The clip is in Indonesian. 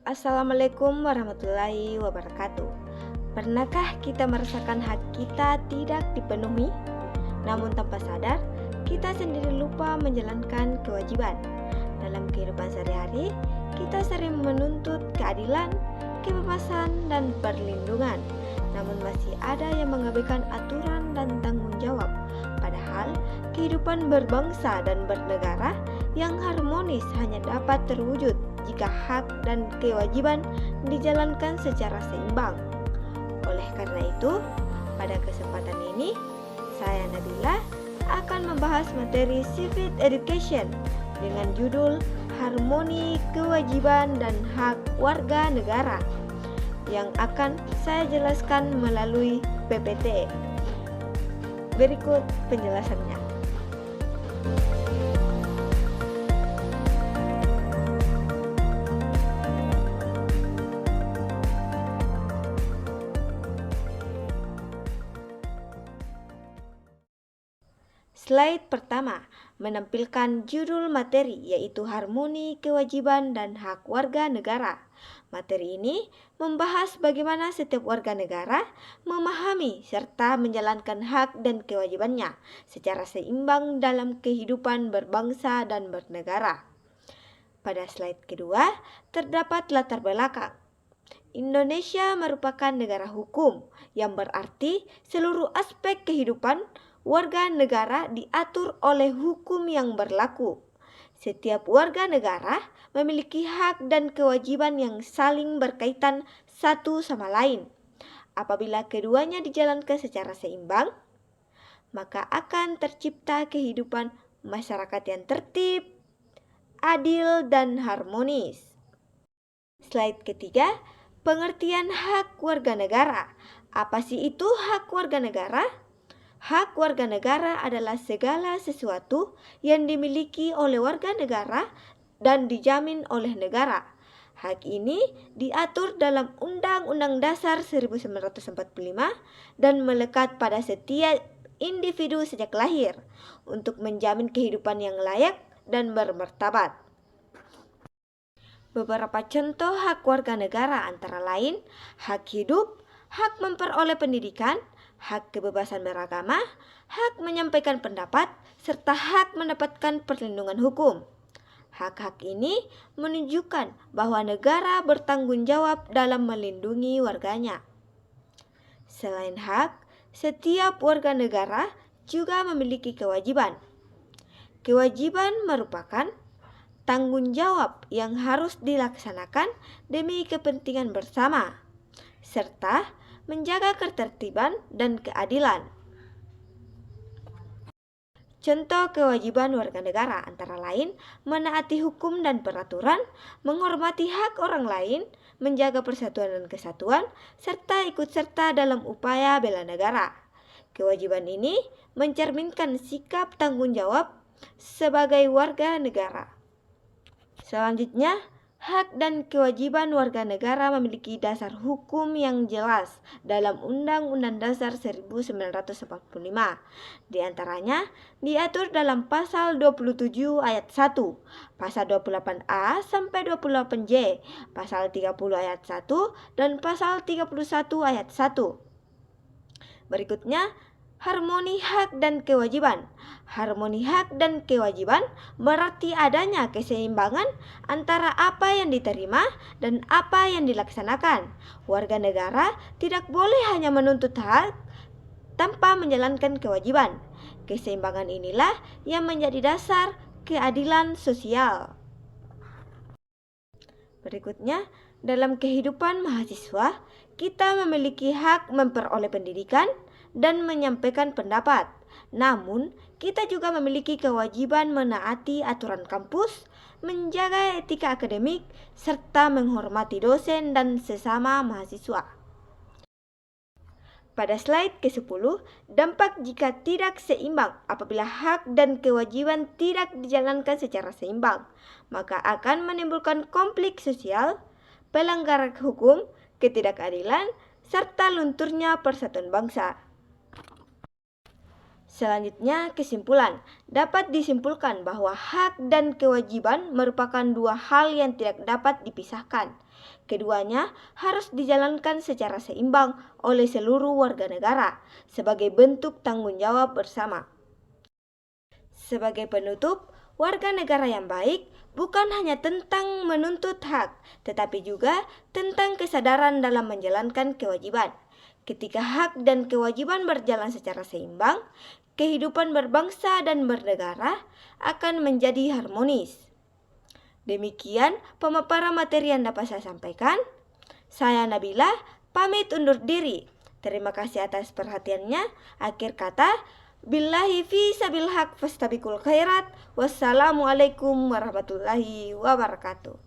Assalamualaikum warahmatullahi wabarakatuh. Pernahkah kita merasakan hak kita tidak dipenuhi? Namun tanpa sadar, kita sendiri lupa menjalankan kewajiban. Dalam kehidupan sehari-hari, kita sering menuntut keadilan, kebebasan, dan perlindungan. Namun masih ada yang mengabaikan aturan dan tanggung jawab. Padahal, kehidupan berbangsa dan bernegara yang harmonis hanya dapat terwujud jika hak dan kewajiban dijalankan secara seimbang. Oleh karena itu, pada kesempatan ini, saya Nabila akan membahas materi Civic Education dengan judul Harmoni Kewajiban dan Hak Warga Negara yang akan saya jelaskan melalui PPT. Berikut penjelasannya. Slide pertama menampilkan judul materi yaitu Harmoni Kewajiban dan Hak Warga Negara. Materi ini membahas bagaimana setiap warga negara memahami serta menjalankan hak dan kewajibannya secara seimbang dalam kehidupan berbangsa dan bernegara. Pada slide kedua terdapat latar belakang. Indonesia merupakan negara hukum yang berarti seluruh aspek kehidupan warga negara diatur oleh hukum yang berlaku. Setiap warga negara memiliki hak dan kewajiban yang saling berkaitan satu sama lain. Apabila keduanya dijalankan secara seimbang, maka akan tercipta kehidupan masyarakat yang tertib, adil, dan harmonis. Slide ketiga, pengertian hak warga negara. Apa sih itu hak warga negara? Hak warga negara adalah segala sesuatu yang dimiliki oleh warga negara dan dijamin oleh negara. Hak ini diatur dalam Undang-Undang Dasar 1945 dan melekat pada setiap individu sejak lahir untuk menjamin kehidupan yang layak dan bermartabat. Beberapa contoh hak warga negara antara lain hak hidup, hak memperoleh pendidikan, hak kebebasan beragama, hak menyampaikan pendapat, serta hak mendapatkan perlindungan hukum. Hak-hak ini menunjukkan bahwa negara bertanggung jawab dalam melindungi warganya. Selain hak, setiap warga negara juga memiliki kewajiban. Kewajiban merupakan tanggung jawab yang harus dilaksanakan demi kepentingan bersama, serta menjaga ketertiban dan keadilan. Contoh kewajiban warga negara antara lain menaati hukum dan peraturan, menghormati hak orang lain, menjaga persatuan dan kesatuan, serta ikut serta dalam upaya bela negara. Kewajiban ini mencerminkan sikap tanggung jawab sebagai warga negara. Selanjutnya, hak dan kewajiban warga negara memiliki dasar hukum yang jelas dalam Undang-Undang Dasar 1945. Di antaranya diatur dalam Pasal 27 ayat 1, Pasal 28A sampai 28J, Pasal 30 ayat 1, dan Pasal 31 ayat 1. Berikutnya, harmoni hak dan kewajiban. Harmoni hak dan kewajiban berarti adanya keseimbangan antara apa yang diterima dan apa yang dilaksanakan. Warga negara tidak boleh hanya menuntut hak tanpa menjalankan kewajiban. Keseimbangan inilah yang menjadi dasar keadilan sosial. Berikutnya, dalam kehidupan mahasiswa, kita memiliki hak memperoleh pendidikan dan menyampaikan pendapat. Namun, kita juga memiliki kewajiban menaati aturan kampus, menjaga etika akademik, serta menghormati dosen dan sesama mahasiswa. Pada slide ke-10, dampak jika tidak seimbang. Apabila hak dan kewajiban tidak dijalankan secara seimbang, maka akan menimbulkan konflik sosial, pelanggaran hukum, ketidakadilan, serta lunturnya persatuan bangsa. Selanjutnya, kesimpulan. Dapat disimpulkan bahwa hak dan kewajiban merupakan dua hal yang tidak dapat dipisahkan. Keduanya harus dijalankan secara seimbang oleh seluruh warga negara sebagai bentuk tanggung jawab bersama. Sebagai penutup, warga negara yang baik bukan hanya tentang menuntut hak, tetapi juga tentang kesadaran dalam menjalankan kewajiban. Ketika hak dan kewajiban berjalan secara seimbang, kehidupan berbangsa dan bernegara akan menjadi harmonis. Demikian pemaparan materi yang dapat saya sampaikan. Saya Nabila, pamit undur diri. Terima kasih atas perhatiannya. Akhir kata, billahi fi sabil haq fastabiqul khairat. Wassalamualaikum warahmatullahi wabarakatuh.